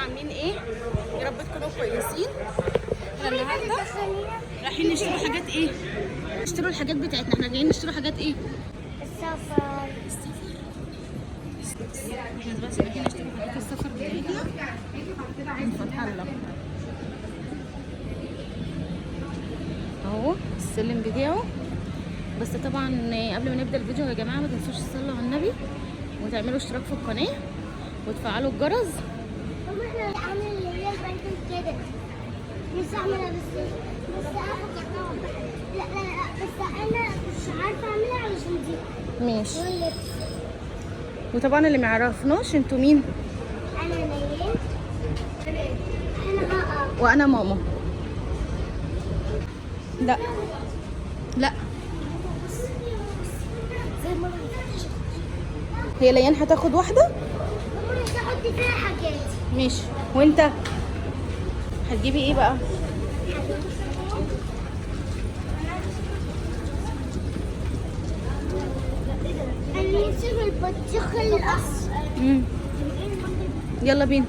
عاملين ايه؟ يا رب تكونوا كويسين. احنا النهارده رايحين نشتري حاجات ايه؟ نشتروا الحاجات بتاعتنا، احنا جايين نشتروا حاجات ايه؟ السفر. احنا دلوقتي رايحين نشتري حاجات السفر بتاعتنا من فتح الله. اهو السلم بتاعه. بس طبعا قبل ما نبدا الفيديو يا جماعه ما تنسوش تصلوا على النبي وتعملوا اشتراك في القناه وتفعلوا الجرس. احنا عامل اللي هي البنت كده مش اعملها بس انا لا بس انا مش عارفه اعملها علشان دي ماشي. واللبس. وطبعا اللي ما يعرفناش انتوا مين؟ انا نيل. انا هقف. وانا ماما. لا لا زي ما هي ليان هتاخد واحده. ماما تحط فيها حاجات. ماشي. وانت هتجيبي ايه بقى؟ انا نسيب البطيخ الاصفر. يلا بينا.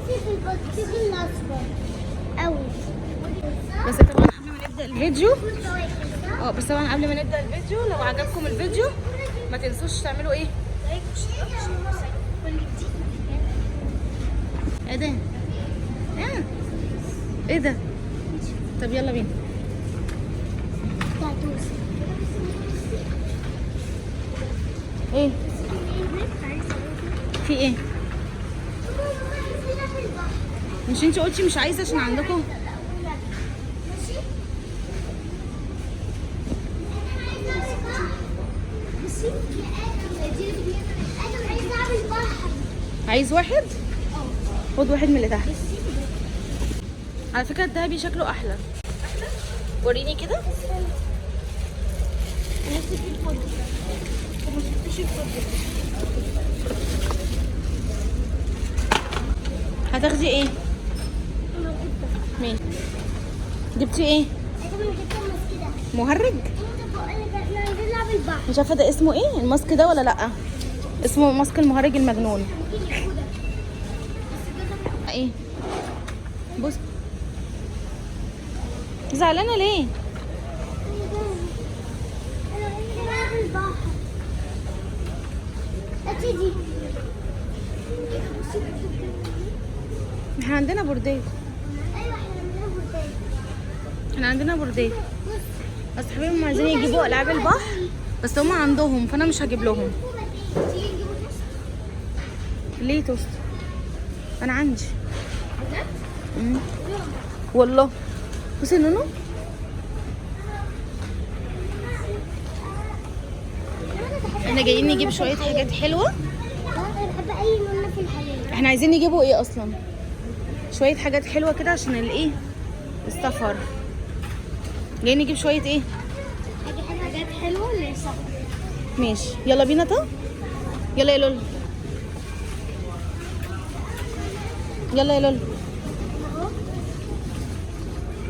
نسيب البطيخ الاصفر قوي. بس طبعا قبل ما نبدا الفيديو بس طبعا قبل ما نبدا الفيديو لو عجبكم الفيديو ما تنسوش تعملوا ايه؟ ايه ده؟ ايه ده؟ طب يلا بينا. ايه؟ في ايه؟ مش انتي قلتي مش عايزه عشان عندكم؟ عايز واحد؟ خد واحد من اللي تحت. على فكره الدهبي شكله احلى. وريني كده. هتاخدي ايه؟ ماشي. جبتي ايه؟ مهرج؟ مش عارفه ده اسمه ايه الماسك ده ولا لا؟ اسمه ماسك المهرج المجنون. ايه؟ بص زعلانه ليه؟ احنا عندنا بورديه. احنا عندنا بورديه. بس حبيبي عايزين يجيبوا العاب البحر بس هم عندهم فانا مش هجيب لهم. ليه توست؟ انا عندي. والله بصي نونو. احنا جايين نجيب شويه حاجات حلوه. انا بحب اي نونه في الحلال. احنا عايزين نجيبوا ايه اصلا؟ شويه حاجات حلوه كده عشان الايه السفر. جايين نجيب شويه ايه؟ حاجات حلوه للسفر. ماشي يلا بينا. طب يلا يا لول. يلا يا لول.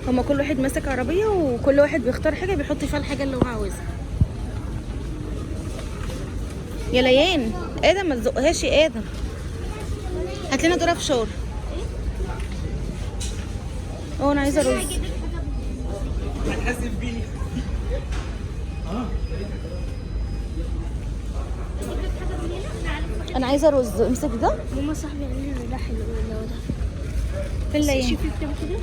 هما كل واحد ماسك عربيه وكل واحد بيختار حاجه بيحط فيها الحاجه اللي هو عاوزها. يا ليان ادم ما تزقهاش يا ادم. هات لنا ذره فشار. انا عايزه رز. هتحاسب بيه. انا عايزه رز. امسك ده. ماما صاحبي قال لي ده حلو ولا ده؟ فين ليان؟ شوفي بكام كده؟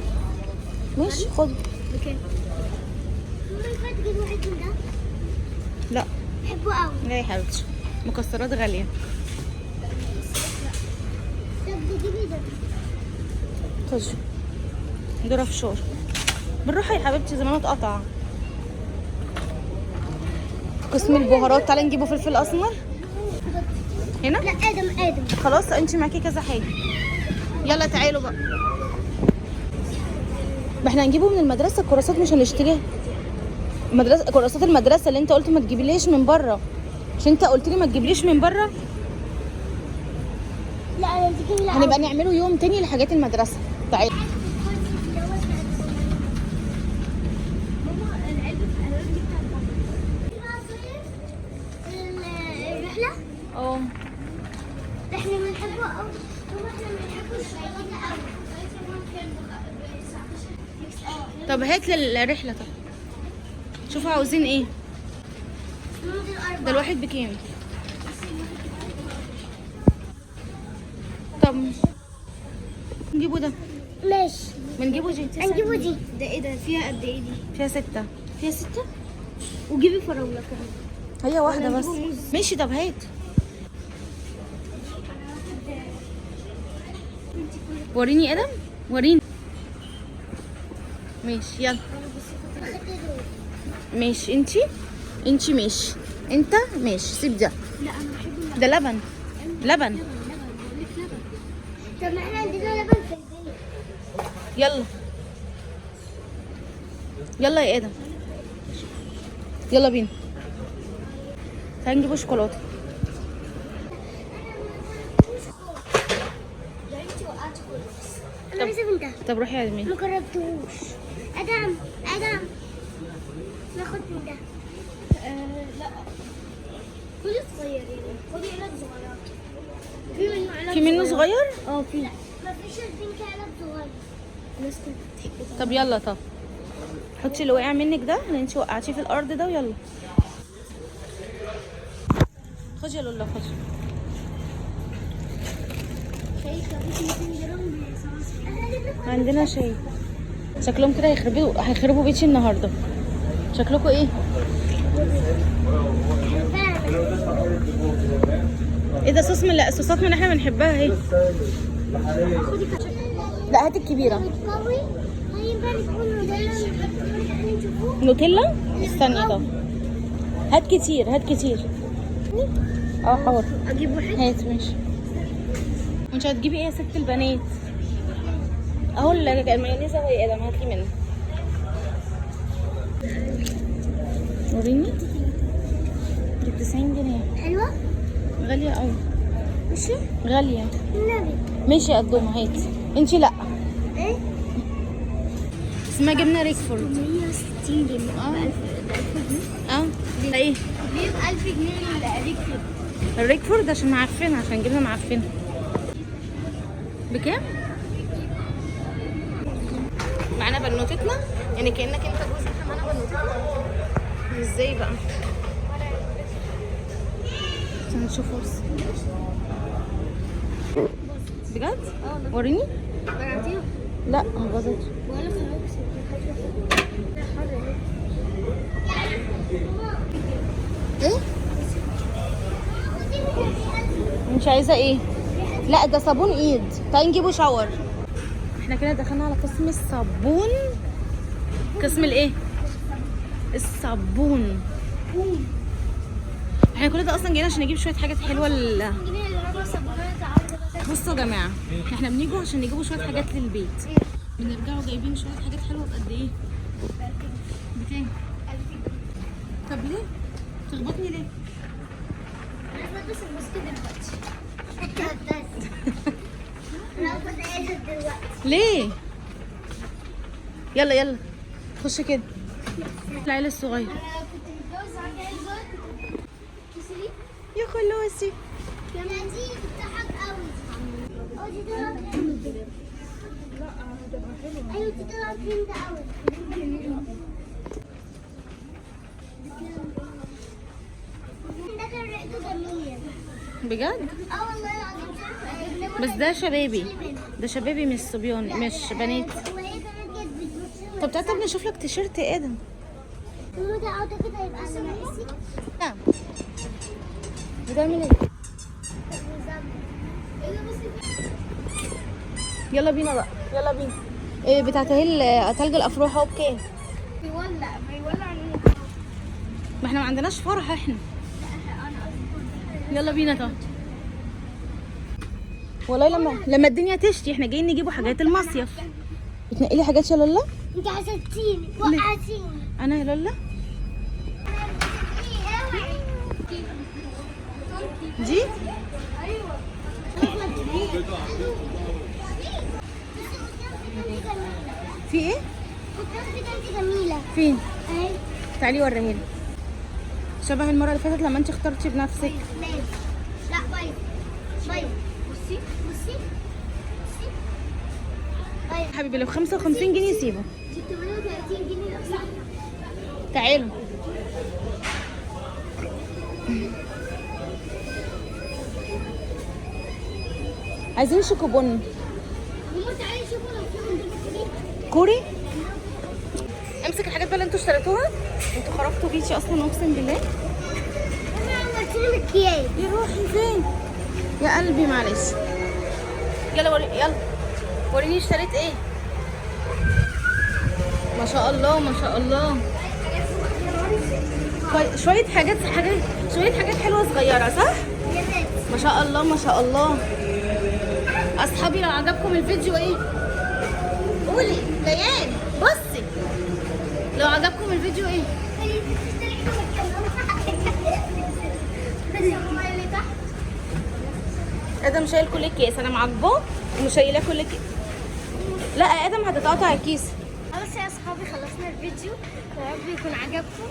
ماشي خد. بكام؟ ماما ينفع تجيب واحد من ده؟ لا بحبه قوي. لا يا حبيبتي مكسرات غاليه. طب تجيبي ده. خدي ذره فشار بالراحه يا حبيبتي زمانه اتقطع. قسم البهارات تعالي نجيبه فلفل اسمر هنا. لا ادم. خلاص انت معاكي كذا حاجه. يلا تعالوا بقى. ما احنا هنجيبه من المدرسه. الكراسات مش هنشتريها. كراسات المدرسه اللي انت قلت ما تجيبيليش من بره. مش انت قلت لي ما تجيبليش من بره؟ لا انا تجيبي. لا هنبقى نعمله يوم تاني لحاجات المدرسه. تعالي. الرحله اه احنا بنحبه قوي. طب هات لي الرحله. طب شوفوا عاوزين ايه. ده الواحد بكام؟ طب نجيبه ده. ماشي. بنجيبه دي. هنجيبه دي. ده ايه ده؟ فيها قد ايه دي؟ فيها 6. فيها 6. وجيبي فراولة كمان. هي واحده ولا بس. نجيبه موز؟ ماشي طب هات. وريني ادم، وريني. ماشي يلا. ماشي انتي ماشي. انت ماشي سيب ده. لا انا بحب ده لبن. لبن. طب ما احنا عندنا لبن في البيت. يلا يلا يا ادم، يلا بينا. تعالي نجيبوا شوكولاته. انا عايزه من ده. طب روحي يا ادمين. ما جربتهوش. ادم ناخد من ده. لا خدي صغير يعني. خدي علب صغيره. في منه صغير؟ اه في. ما فيش البنك علب صغير. الناس كانت بتحب. طب يلا. طب حطي اللي وقع منك ده اللي انت وقعتيه في الارض ده ويلا. خدي يا لولا خدي. شايفه بس 200 جرام عندنا شاي. شكلهم كده هيخربوا بيتي النهارده. شكلكم ايه؟ ايه ده صوص من الصوصات من احنا بنحبها اهي. لا هات الكبيره. نوتيلا. استني طب. هات كتير هات كتير. اه حاضر. اجيب واحد. هات ماشي. وانت هتجيبي ايه يا ست البنات؟ اهو المايونيز اهو يا ادم، هاتلي منه. وريني. دي 90 جنيه. حلوه. غاليه قوي. ماشي. غاليه. النبي. ماشي يا قدومه هات. انتي لا. ايه؟ اسمها جبنه ريكفورد. 160 جنيه. اه. ب 1000 جنيه. اه ده ايه؟ ليه ب 1000 جنيه الريكفورد؟ الريكفورد عشان معفنه، عشان جبنه معفنه. بكام؟ معانا بنوتتنا، يعني كأنك انت جوز احنا معانا بنوتتنا. ازاي بقى؟ عشان نشوف فرصة. بجد؟ وريني. بعتيه. لا ما بغضتش. ولا خلاص. ايه؟ مش عايزة ايه؟ لا ده صابون ايد. تعالي نجيبه شاور. احنا كده دخلنا على قسم الصابون. قسم الايه؟ الصابون. احنا كل ده اصلا جايين عشان نجيب شويه حاجات حلوه بصوا يا جماعه، احنا بنيجوا عشان نجيبوا شويه حاجات للبيت، بنرجعوا جايبين شويه حاجات حلوه بقد ايه؟ بكام؟ طب ليه؟ تخبطني ليه؟ انا بلبس الماسك دلوقتي. انا كنت عايزه دلوقتي. ليه؟ يلا يلا خش كده. العيل الصغير. انا كنت متجوز عندي عيل صغير. كسري. يا خلوسي. يا دي بتضحك قوي. دي طلعت جامد. لا هتبقى حلوه. ايوه دي طلعت جامده قوي. ده كان ريحته جميله. بجد؟ اه والله العظيم. بس ده شبابي، ده شبابي مش صبيان مش بنات. وهي كمان كانت بتبص. طب تعالى طب نشوف لك تيشيرت يا ادم. وده اعتقد هيبقى على مقاسي. نعم. بتعمل ايه؟ يلا بينا بقى، يلا بينا. ايه بتاعت اهي تلج الافراح اهو بكام؟ بيولع ما احنا ما عندناش فرح احنا. يلا بينا طب. والله لما الدنيا تشتي احنا جايين نجيبوا حاجات المصيف. بتنقي لي حاجات يا لولا؟ انت حسدتيني وقعتيني. انا يا لولا دي في ايه؟ كنت جميلة. فين؟ اهي. تعالي وريها لي. شبه المره اللي فاتت لما انت اخترتي بنفسك. لا بايظ. بصي. حبيبي لو 55 جنيه سيبه. دي 38 جنيه صح؟ تعالوا. عايزين شوكوبون ماما تعالي شوفوا لو في عندك كوري. امسك الحاجات بقى اللي انتوا اشتريتوها. انتوا خرجتوا بيتي اصلا اقسم بالله. انا عملت لهم الكياس. يا روحي فين يا قلبي معلش. يلا يلا وريني اشتريت ايه. ما شاء الله ما شاء الله. شويه حاجات شويه حاجات حلوه صغيره صح. ما شاء الله ما شاء الله. اصحابي لو عجبكم الفيديو ايه قولي. ليان بصي لو عجبكم الفيديو ايه. ادم شايل كل الكيس. انا معاقباه ومش شايله كل الكيس. لا يا ادم هتتقطع الكيس. بس يا اصحابي خلصنا الفيديو. يا رب يكون عجبكم.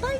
باي.